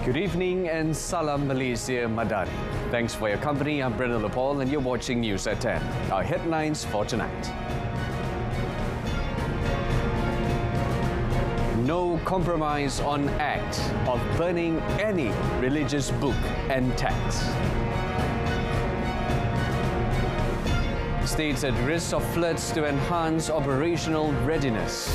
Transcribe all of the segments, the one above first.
Good evening and Salam Malaysia Madani. Thanks for your company. I'm Brendan Lepol and you're watching News at 10. Our headlines for tonight. No compromise on act of burning any religious book and text. States at risk of floods to enhance operational readiness.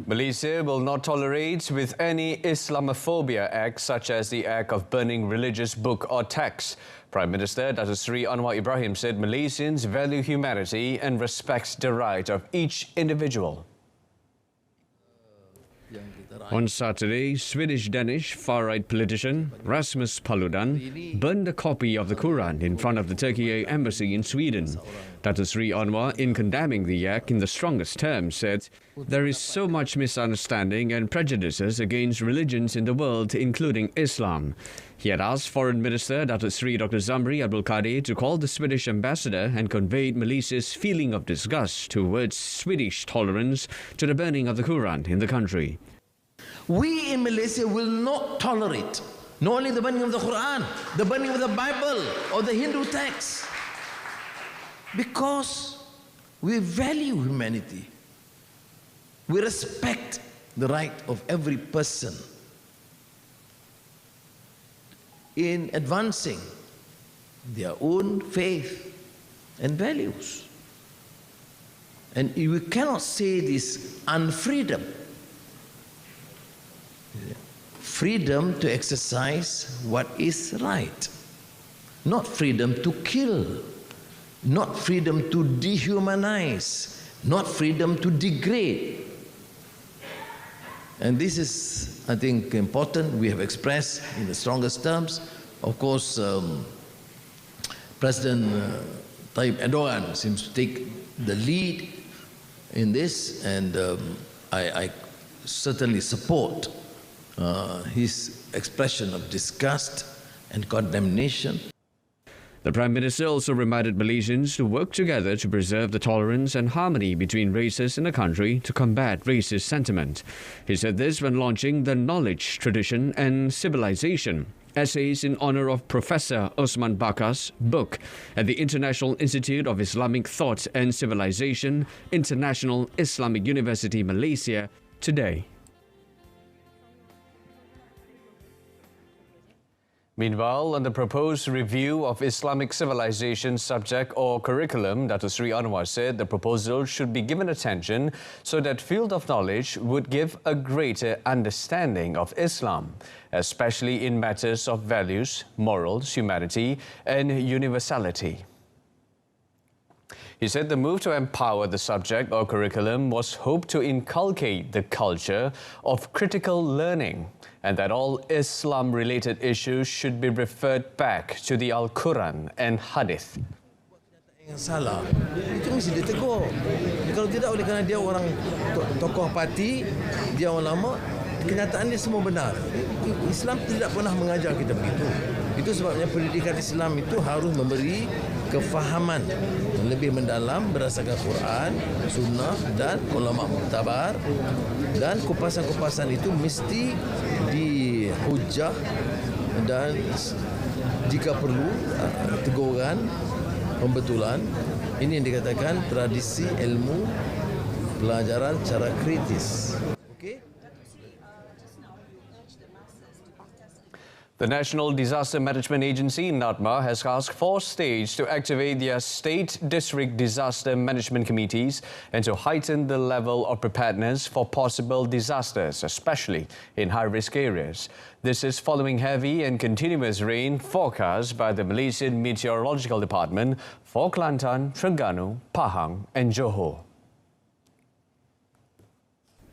Malaysia will not tolerate with any Islamophobia act such as the act of burning religious book or text. Prime Minister Datuk Seri Anwar Ibrahim said Malaysians value humanity and respect the right of each individual. On Saturday, Swedish-Danish far-right politician Rasmus Paludan burned a copy of the Quran in front of the Turkey embassy in Sweden. Datuk Seri Anwar, in condemning the act in the strongest terms, said, "There is so much misunderstanding and prejudices against religions in the world, including Islam." He had asked Foreign Minister Datuk Seri Dr. Zamri Abdul Kadir to call the Swedish ambassador and conveyed Malaysia's feeling of disgust towards Swedish tolerance to the burning of the Quran in the country. We in Malaysia will not tolerate not only the burning of the Quran, the burning of the Bible or the Hindu text, because we value humanity. We respect the right of every person in advancing their own faith and values. And we cannot say this unfreedom. Freedom to exercise what is right, not freedom to kill, not freedom to dehumanize, not freedom to degrade. And this is, I think, important. We have expressed in the strongest terms. Of course, President Tayyip Erdogan seems to take the lead in this, and I certainly support his expression of disgust and condemnation. The Prime Minister also reminded Malaysians to work together to preserve the tolerance and harmony between races in the country to combat racist sentiment. He said this when launching the Knowledge, Tradition and Civilization, Essays in Honour of Professor Osman Bakar's book at the International Institute of Islamic Thought and Civilization, International Islamic University, Malaysia, today. Meanwhile, on the proposed review of Islamic civilization subject or curriculum, Datuk Seri Anwar said the proposal should be given attention so that field of knowledge would give a greater understanding of Islam, especially in matters of values, morals, humanity and universality. He said the move to empower the subject or curriculum was hoped to inculcate the culture of critical learning and that all Islam-related issues should be referred back to the Al-Quran and Hadith. Yang salah, itu mesti ditegur. Kalau tidak, oleh kerana dia orang tokoh parti, dia orang lama, kenyataan dia semua benar. Islam tidak pernah mengajar kita begitu. Itu sebabnya pendidikan Islam itu harus memberi kefahaman yang lebih mendalam berdasarkan Quran, Sunnah dan ulama muktabar, dan kupasan-kupasan itu mesti dihujah dan jika perlu teguran, pembetulan. Ini yang dikatakan tradisi ilmu pelajaran secara kritis. The National Disaster Management Agency, NADMA, has asked 4 states to activate their state district disaster management committees and to heighten the level of preparedness for possible disasters, especially in high-risk areas. This is following heavy and continuous rain forecast by the Malaysian Meteorological Department for Kelantan, Terengganu, Pahang and Johor.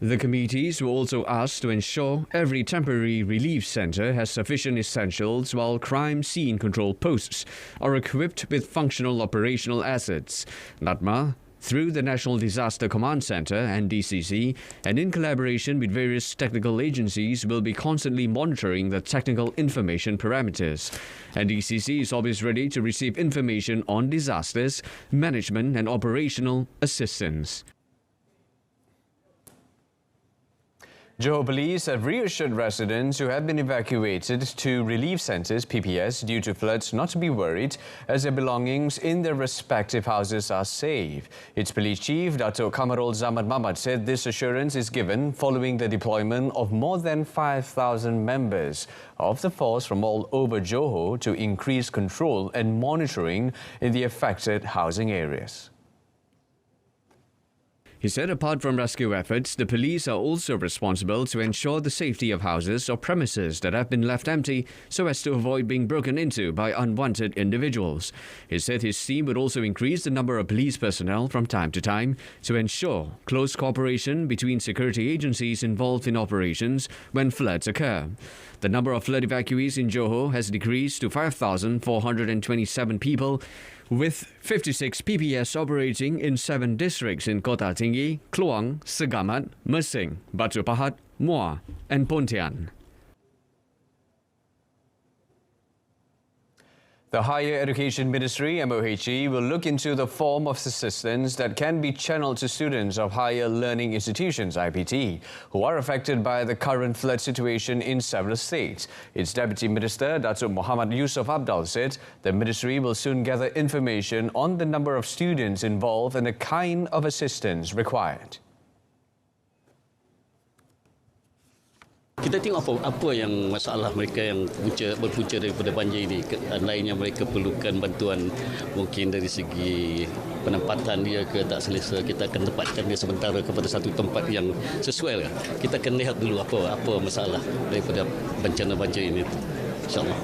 The committees were also asked to ensure every temporary relief centre has sufficient essentials while crime scene control posts are equipped with functional operational assets. NADMA through the National Disaster Command Centre (NDCC), and in collaboration with various technical agencies, will be constantly monitoring the technical information parameters. NDCC is always ready to receive information on disasters, management and operational assistance. Johor Police have reassured residents who have been evacuated to relief centres (PPS) due to floods not to be worried, as their belongings in their respective houses are safe. Its Police Chief, Datuk Kamarul Zaman Mamat, said this assurance is given following the deployment of more than 5,000 members of the force from all over Johor to increase control and monitoring in the affected housing areas. He said apart from rescue efforts, the police are also responsible to ensure the safety of houses or premises that have been left empty so as to avoid being broken into by unwanted individuals. He said his team would also increase the number of police personnel from time to time to ensure close cooperation between security agencies involved in operations when floods occur. The number of flood evacuees in Johor has decreased to 5,427 people, with 56 PPS operating in 7 districts in Kota Tinggi, Kluang, Segamat, Mersing, Batu Pahat, Muar and Pontian. The Higher Education Ministry (MOHE) will look into the form of assistance that can be channeled to students of higher learning institutions (IPT) who are affected by the current flood situation in several states. Its Deputy Minister, Datuk Muhammad Yusof Abdal, said the ministry will soon gather information on the number of students involved and the kind of assistance required. Kita tengok apa yang masalah mereka yang berpunca daripada banjir ini. Lainnya mereka perlukan bantuan mungkin dari segi penempatan dia ke tak selesa. Kita akan tempatkan dia sementara kepada satu tempat yang sesuai. Kita akan lihat dulu apa masalah daripada bencana banjir ini. InsyaAllah.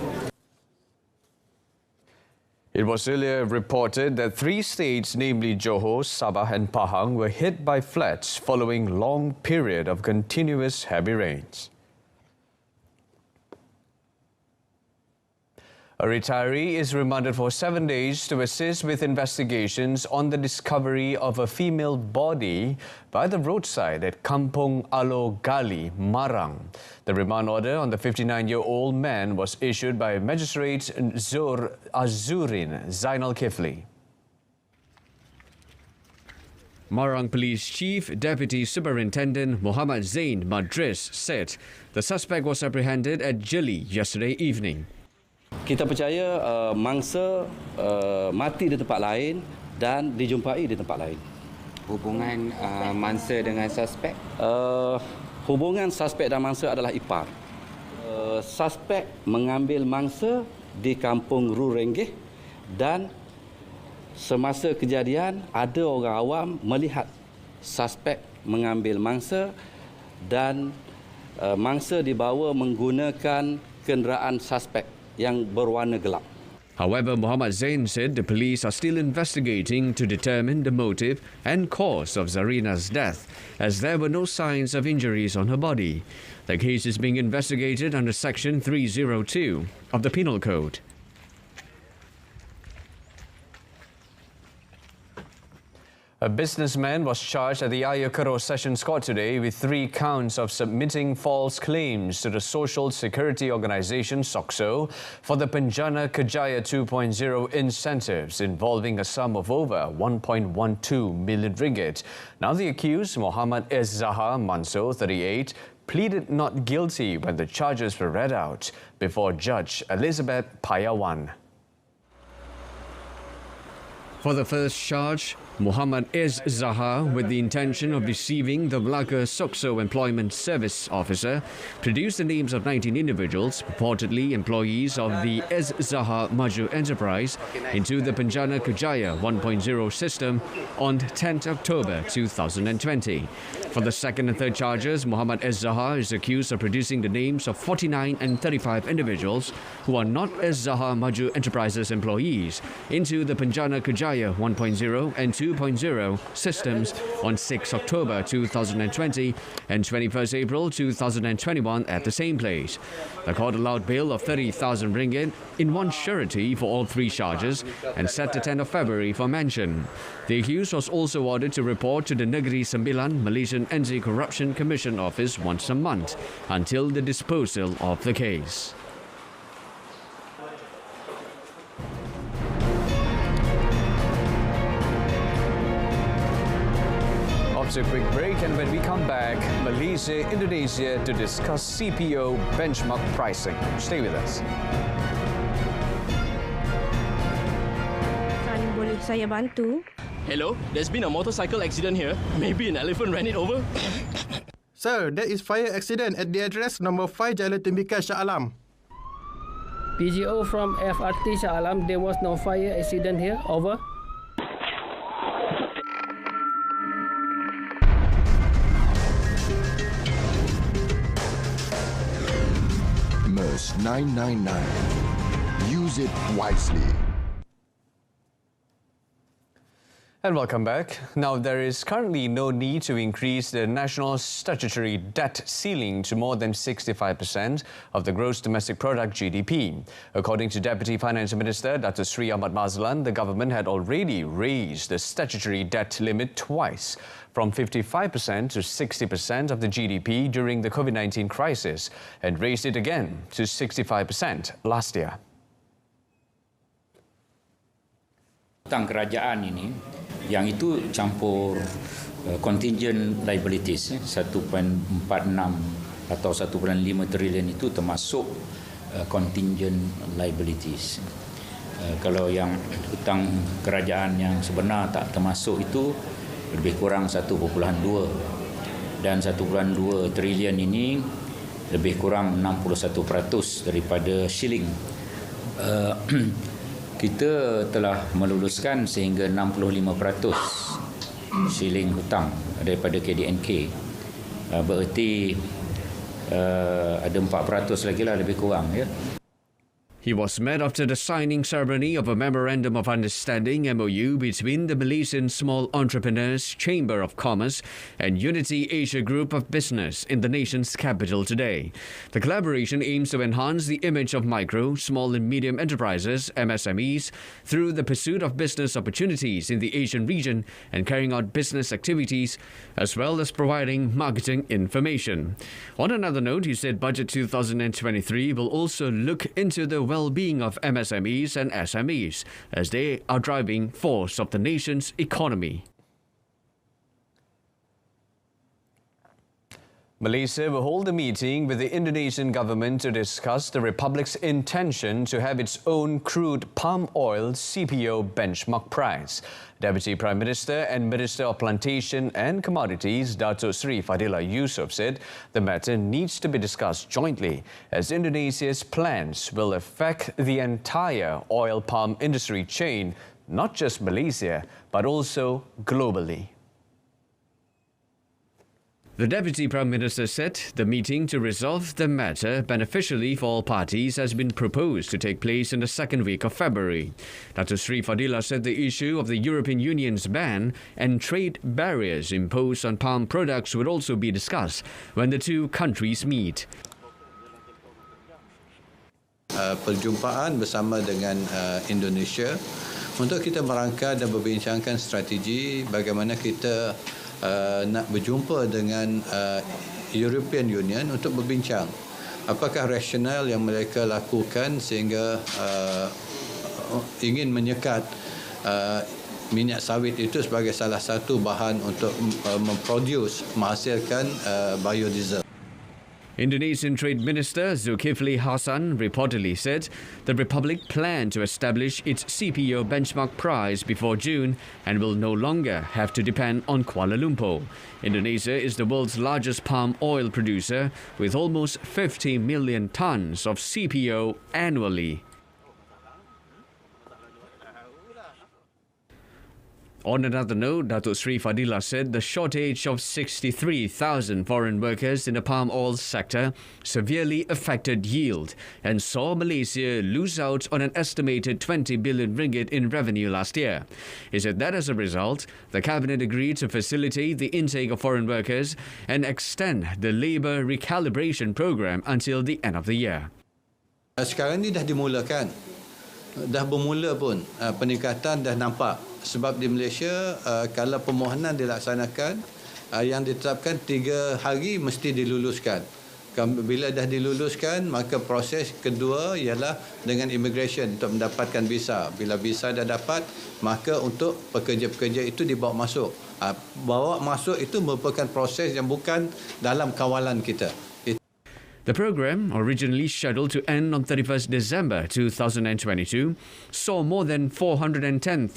It was earlier reported that 3 states, namely Johor, Sabah and Pahang, were hit by floods following long period of continuous heavy rains. A retiree is remanded for 7 days to assist with investigations on the discovery of a female body by the roadside at Kampung Alo Gali, Marang. The remand order on the 59-year-old man was issued by Magistrate Zur Azurin Zainal Kifli. Marang Police Chief Deputy Superintendent Muhammad Zain Madris said the suspect was apprehended at Jeli yesterday evening. Kita percaya mangsa mati di tempat lain dan dijumpai di tempat lain. Hubungan mangsa dengan suspek? Hubungan suspek dan mangsa adalah ipar. Suspek mengambil mangsa di kampung Rurenggih dan semasa kejadian ada orang awam melihat suspek mengambil mangsa dan mangsa dibawa menggunakan kenderaan suspek yang berwarna gelap. However, Muhammad Zain said the police are still investigating to determine the motive and cause of Zarina's death, as there were no signs of injuries on her body. The case is being investigated under Section 302 of the Penal Code. A businessman was charged at the Ayakaro Sessions Court today with 3 counts of submitting false claims to the social security organisation SOCSO for the Penjana Kerjaya 2.0 incentives involving a sum of over 1.12 million ringgit. Now the accused, Muhammad S. Zahar Manso, 38, pleaded not guilty when the charges were read out before Judge Elizabeth Payawan. For the first charge, Muhammad S. Zahar, with the intention of deceiving the Melaka SOCSO Employment Service Officer, produced the names of 19 individuals, purportedly employees of the S. Zahar Maju Enterprise, into the Penjana Kerjaya 1.0 system on 10th October 2020. For the second and third charges, Muhammad S. Zahar is accused of producing the names of 49 and 35 individuals who are not S. Zahar Maju Enterprises employees into the Penjana Kerjaya Fire 1.0 and 2.0 systems on 6 October 2020 and 21st April 2021 at the same place. The court allowed bail of 30,000 ringgit in one surety for all three charges and set the 10th of February for mention. The accused was also ordered to report to the Negeri Sembilan Malaysian Anti-Corruption Commission office once a month until the disposal of the case. After a quick break, and when we come back, Malaysia, Indonesia to discuss CPO benchmark pricing. Stay with us. Boleh saya bantu? Hello, there's been a motorcycle accident here. Maybe an elephant ran it over. Sir, there is fire accident at the address number 5 Jalan Tembikar, Shah Alam. PGO from FRT Shah Alam, there was no fire accident here. Over. MERS 999. Use it wisely. And welcome back. Now, there is currently no need to increase the national statutory debt ceiling to more than 65% of the gross domestic product GDP. According to Deputy Finance Minister Dr. Sri Ahmad Mazlan, the government had already raised the statutory debt limit twice, from 55% to 60% of the GDP during the COVID-19 crisis, and raised it again to 65% last year. Hutang kerajaan ini yang itu campur contingent liabilities 1.46 atau 1.5 trilion itu termasuk contingent liabilities. Kalau yang hutang kerajaan yang sebenar tak termasuk itu lebih kurang 1.2, dan 1.2 trilion ini lebih kurang 61% daripada shilling. Kita telah meluluskan sehingga 65% shilling hutang daripada KDNK. Bererti ada 4% lagi lah lebih kurang, ya. He was met after the signing ceremony of a Memorandum of Understanding MOU between the Malaysian Small Entrepreneurs Chamber of Commerce and Unity Asia Group of Business in the nation's capital today. The collaboration aims to enhance the image of micro, small and medium enterprises, MSMEs, through the pursuit of business opportunities in the Asian region and carrying out business activities, as well as providing marketing information. On another note, he said Budget 2023 will also look into the well-being of MSMEs and SMEs, as they are driving force of the nation's economy. Malaysia will hold a meeting with the Indonesian government to discuss the Republic's intention to have its own crude palm oil CPO benchmark price. Deputy Prime Minister and Minister of Plantation and Commodities, Dato Sri Fadillah Yusof, said the matter needs to be discussed jointly, as Indonesia's plans will affect the entire oil palm industry chain, not just Malaysia, but also globally. The Deputy Prime Minister said the meeting to resolve the matter beneficially for all parties has been proposed to take place in the second week of February. Dr. Sri Fadillah said the issue of the European Union's ban and trade barriers imposed on palm products would also be discussed when the two countries meet. Perjumpaan bersama dengan Indonesia untuk kita merangka dan berbincangkan strategi bagaimana kita nak berjumpa dengan European Union untuk berbincang apakah rasional yang mereka lakukan sehingga ingin menyekat minyak sawit itu sebagai salah satu bahan untuk menghasilkan biodiesel. Indonesian Trade Minister Zulkifli Hasan reportedly said the Republic planned to establish its CPO benchmark price before June and will no longer have to depend on Kuala Lumpur. Indonesia is the world's largest palm oil producer with almost 50 million tons of CPO annually. On another note, Datuk Sri Fadilah said the shortage of 63,000 foreign workers in the palm oil sector severely affected yield and saw Malaysia lose out on an estimated 20 billion ringgit in revenue last year. He said that as a result, the Cabinet agreed to facilitate the intake of foreign workers and extend the labour recalibration program until the end of the year. Sekarang ni dah dimulakan. Dah bermula pun peningkatan dah nampak. Sebab di Malaysia kalau permohonan dilaksanakan yang ditetapkan 3 hari mesti diluluskan. Bila dah diluluskan maka proses kedua ialah dengan immigration untuk mendapatkan visa. Bila visa dah dapat maka untuk pekerja-pekerja itu dibawa masuk. Bawa masuk itu merupakan proses yang bukan dalam kawalan kita. The program, originally scheduled to end on 31st December 2022, saw more than 410,000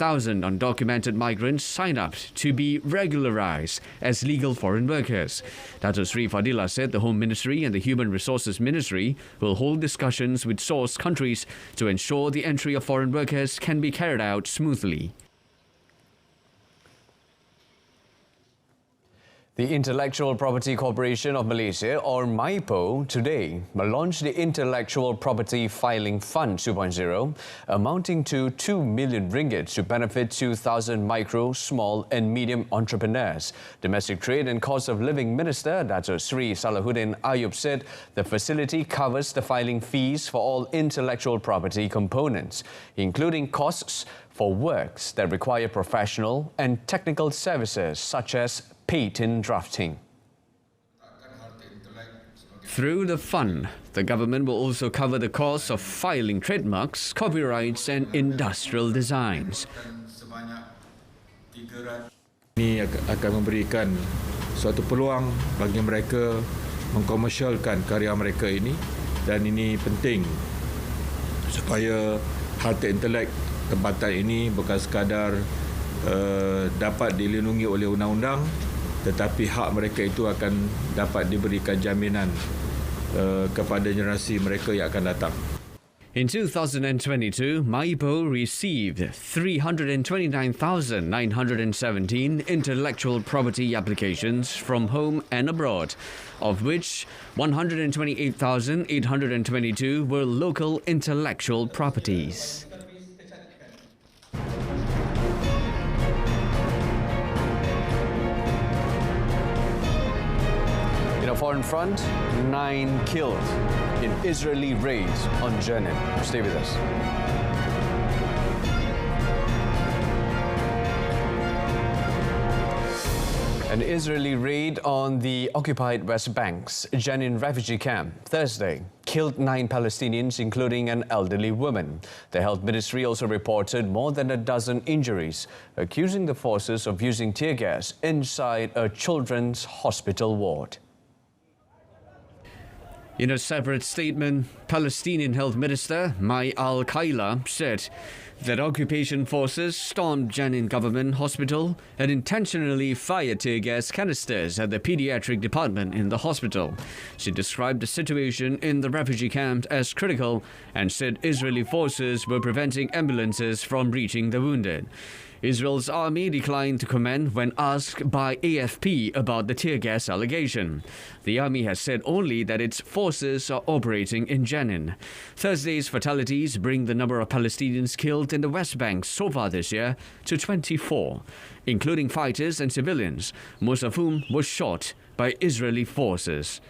undocumented migrants sign up to be regularized as legal foreign workers. Datuk Sri Fadilah said the Home Ministry and the Human Resources Ministry will hold discussions with source countries to ensure the entry of foreign workers can be carried out smoothly. The Intellectual Property Corporation of Malaysia, or MIPO, today launched the Intellectual Property Filing Fund 2.0, amounting to 2 million ringgit to benefit 2,000 micro, small and medium entrepreneurs. Domestic Trade and Cost of Living Minister Datuk Sri Salahuddin Ayub said the facility covers the filing fees for all intellectual property components, including costs for works that require professional and technical services such as patent drafting. Through the fund, the government will also cover the cost of filing trademarks, copyrights and industrial designs. Ini akan memberikan suatu peluang bagi mereka mengkomersialkan karya mereka ini, dan ini penting supaya harta intelek tempatan ini bukan sekadar dapat dilindungi oleh undang-undang, tetapi hak mereka itu akan dapat diberikan jaminan kepada generasi mereka yang akan datang. In 2022, MIPO received 329,917 intellectual property applications from home and abroad, of which 128,822 were local intellectual properties. In a foreign front, 9 killed in Israeli raids on Jenin. Stay with us. An Israeli raid on the occupied West Bank's Jenin refugee camp Thursday killed 9 Palestinians, including an elderly woman. The health ministry also reported more than a dozen injuries, accusing the forces of using tear gas inside a children's hospital ward. In a separate statement, Palestinian Health Minister Mai Al-Kaila said that occupation forces stormed Jenin Government Hospital and intentionally fired tear gas canisters at the pediatric department in the hospital. She described the situation in the refugee camp as critical and said Israeli forces were preventing ambulances from reaching the wounded. Israel's army declined to comment when asked by AFP about the tear gas allegation. The army has said only that its forces are operating in Jenin. Thursday's fatalities bring the number of Palestinians killed in the West Bank so far this year to 24, including fighters and civilians, most of whom were shot by Israeli forces.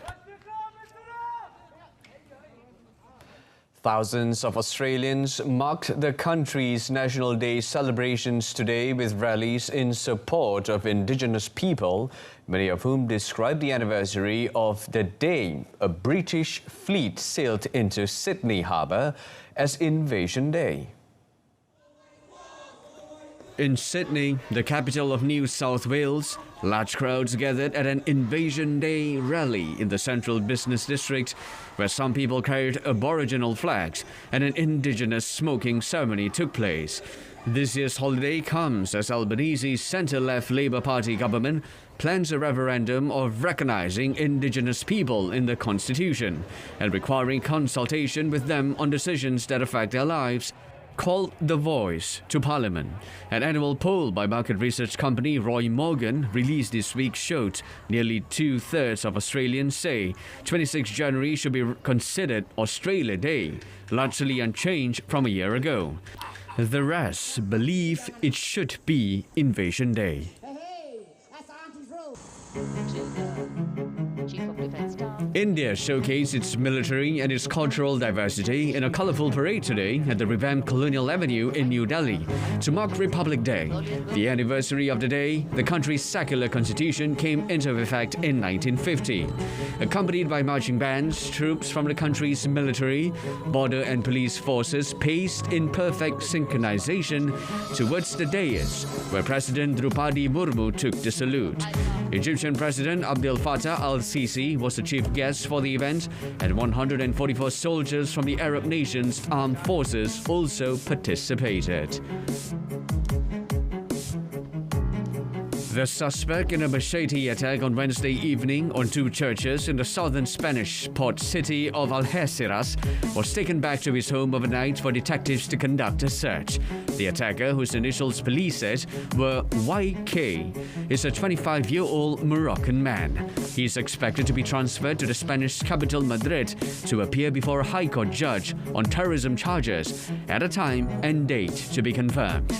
Thousands of Australians marked the country's National Day celebrations today with rallies in support of Indigenous people, many of whom described the anniversary of the day a British fleet sailed into Sydney Harbour as Invasion Day. In Sydney, the capital of New South Wales, large crowds gathered at an Invasion Day rally in the central business district, where some people carried Aboriginal flags and an Indigenous smoking ceremony took place. This year's holiday comes as Albanese's centre-left Labour Party government plans a referendum of recognising Indigenous people in the Constitution and requiring consultation with them on decisions that affect their lives. called The Voice to Parliament. An annual poll by market research company Roy Morgan released this week showed nearly 2/3 of Australians say 26 January should be considered Australia Day, largely unchanged from a year ago. The rest believe it should be Invasion Day. India showcased its military and its cultural diversity in a colourful parade today at the revamped Colonial Avenue in New Delhi to mark Republic Day. The anniversary of the day, the country's secular constitution came into effect in 1950. Accompanied by marching bands, troops from the country's military, border and police forces paced in perfect synchronization towards the dais, where President Drupadi Murmu took the salute. Egyptian President Abdel Fattah al-Sisi was the chief guest for the event, and 144 soldiers from the Arab nations' armed forces also participated. The suspect in a machete attack on Wednesday evening on 2 churches in the southern Spanish port city of Algeciras was taken back to his home overnight for detectives to conduct a search. The attacker, whose initials police said were YK, is a 25-year-old Moroccan man. He is expected to be transferred to the Spanish capital Madrid to appear before a High Court judge on terrorism charges at a time and date to be confirmed.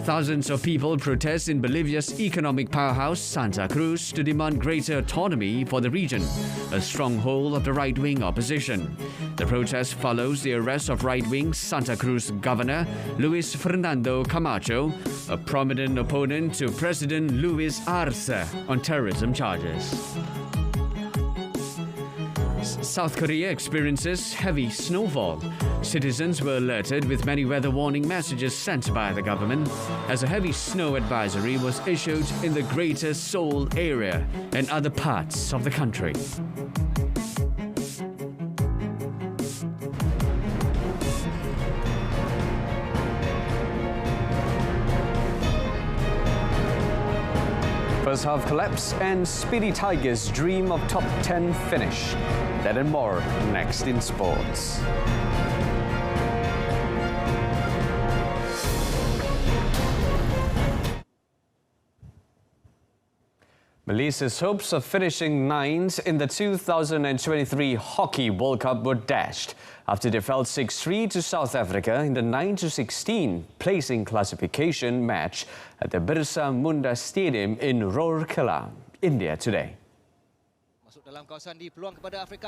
Thousands of people protest in Bolivia's economic powerhouse, Santa Cruz, to demand greater autonomy for the region, a stronghold of the right-wing opposition. The protest follows the arrest of right-wing Santa Cruz Governor Luis Fernando Camacho, a prominent opponent to President Luis Arce, on terrorism charges. South Korea experiences heavy snowfall. Citizens were alerted with many weather warning messages sent by the government as a heavy snow advisory was issued in the Greater Seoul area and other parts of the country. First half collapse and Speedy Tigers dream of top 10 finish. That and more next in sports. Malaysia's hopes of finishing ninth in the 2023 Hockey World Cup were dashed after they fell 6-3 to South Africa in the 9-16 placing classification match at the Birsa Munda Stadium in Rourkela, India today.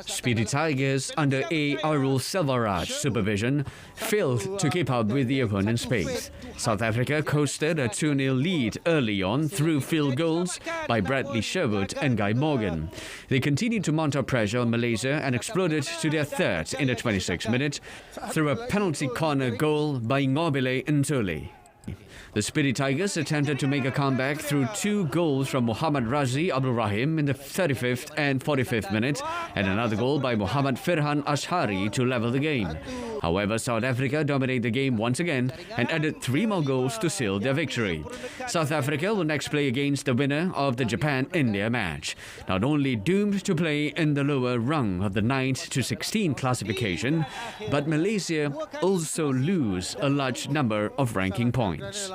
Speedy Tigers under A. Arul Selvaraj supervision failed to keep up with the opponent's pace. South Africa coasted a 2-0 lead early on through field goals by Bradley Sherwood and Guy Morgan. They continued to mount up pressure on Malaysia and exploded to their third in the 26th minute through a penalty corner goal by Ngobile Ntuli. The Speedy Tigers attempted to make a comeback through 2 goals from Muhammad Razi Abdul Rahim in the 35th and 45th minute and another goal by Muhammad Firhan Ashari to level the game. However, South Africa dominated the game once again and added 3 more goals to seal their victory. South Africa will next play against the winner of the Japan-India match. Not only doomed to play in the lower rung of the 9-16 classification, but Malaysia also lose a large number of ranking points.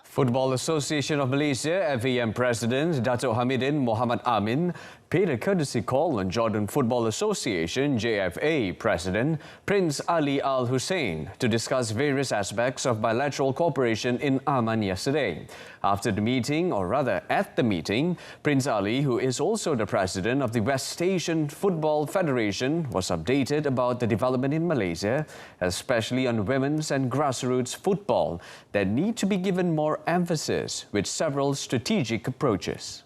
Football Association of Malaysia FAM President Datuk Hamidin Mohamad Amin paid a courtesy call on Jordan Football Association JFA President Prince Ali Al Hussein to discuss various aspects of bilateral cooperation in Amman yesterday. After the meeting, or rather at the meeting, Prince Ali, who is also the president of the West Asian Football Federation, was updated about the development in Malaysia, especially on women's and grassroots football that need to be given more emphasis with several strategic approaches.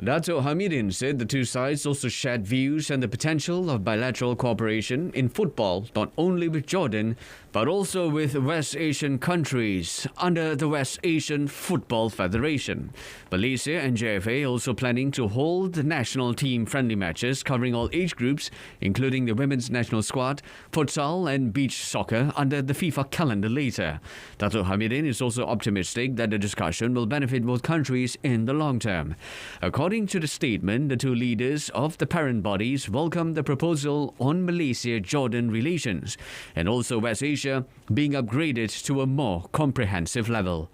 Dato' Hamidin said the two sides also shared views on the potential of bilateral cooperation in football, not only with Jordan, but also with West Asian countries under the West Asian Football Federation. Malaysia and JFA also planning to hold national team friendly matches covering all age groups, including the women's national squad, futsal and beach soccer under the FIFA calendar later. Dato' Hamidin is also optimistic that the discussion will benefit both countries in the long term. According According to the statement, the two leaders of the parent bodies welcomed the proposal on Malaysia-Jordan relations and also West Asia being upgraded to a more comprehensive level.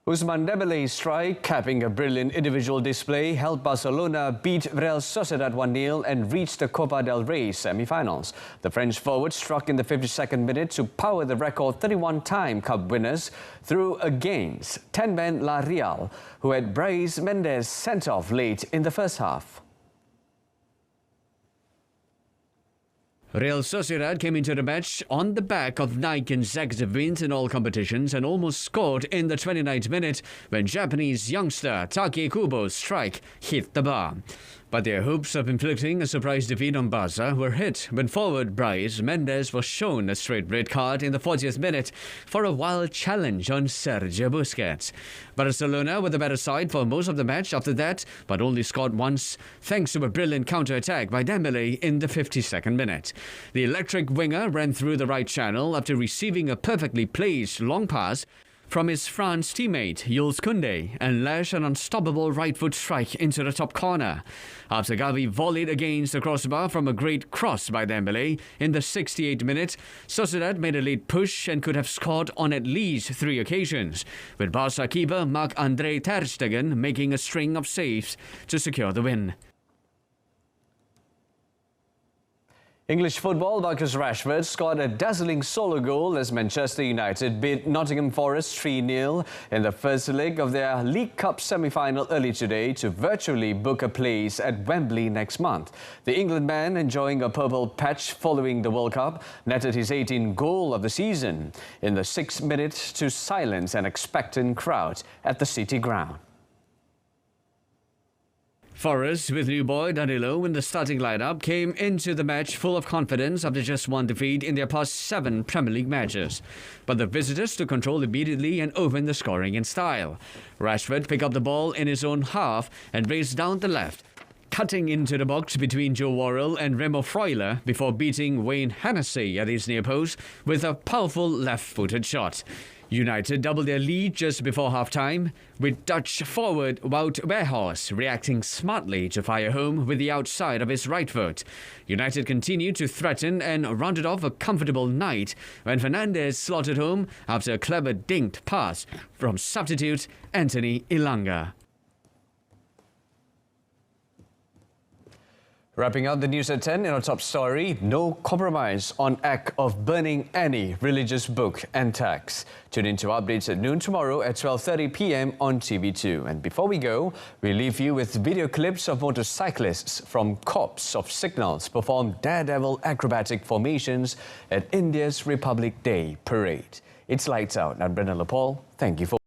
Ousmane Dembele's strike, capping a brilliant individual display, helped Barcelona beat Real Sociedad 1-0 and reach the Copa del Rey semi-finals. The French forward struck in the 52nd minute to power the record 31-time cup winners through against 10-man La Real, who had Brais Mendes sent off late in the first half. Real Sociedad came into the match on the back of 9 consecutive wins in all competitions and almost scored in the 29th minute when Japanese youngster Take Kubo's strike hit the bar. But their hopes of inflicting a surprise defeat on Barca were hit when forward Brais Mendes was shown a straight red card in the 40th minute for a wild challenge on Sergio Busquets. Barcelona were the better side for most of the match after that, but only scored once thanks to a brilliant counter-attack by Dembele in the 52nd minute. The electric winger ran through the right channel after receiving a perfectly placed long pass from his France teammate Jules Koundé and lashed an unstoppable right foot strike into the top corner. After Gavi volleyed against the crossbar from a great cross by Dembele in the 68th minute, Sociedad made a late push and could have scored on at least 3 occasions, with Barca keeper Marc-André ter Stegen making a string of saves to secure the win. English football, Marcus Rashford scored a dazzling solo goal as Manchester United beat Nottingham Forest 3-0 in the first leg of their League Cup semi-final early today to virtually book a place at Wembley next month. The England man, enjoying a purple patch following the World Cup, netted his 18th goal of the season in the 6 minutes to silence an expectant crowd at the City ground. Forest, with new boy Danilo in the starting lineup, came into the match full of confidence after just one defeat in their past 7 Premier League matches. But the visitors took control immediately and opened the scoring in style. Rashford picked up the ball in his own half and raced down the left, cutting into the box between Joe Worrell and Remo Freuler before beating Wayne Hennessy at his near post with a powerful left-footed shot. United doubled their lead just before half-time, with Dutch forward Wout Weghorst reacting smartly to fire home with the outside of his right foot. United continued to threaten and rounded off a comfortable night when Fernandes slotted home after a clever dinked pass from substitute Anthony Elanga. Wrapping up the news at 10 in our top story, no compromise on act of burning any religious book and text. Tune in to updates at noon tomorrow at 12:30 p.m. on TV2. And before we go, we leave you with video clips of motorcyclists from Corps of Signals perform daredevil acrobatic formations at India's Republic Day Parade. It's lights out. I'm Brendan Lepol. Thank you for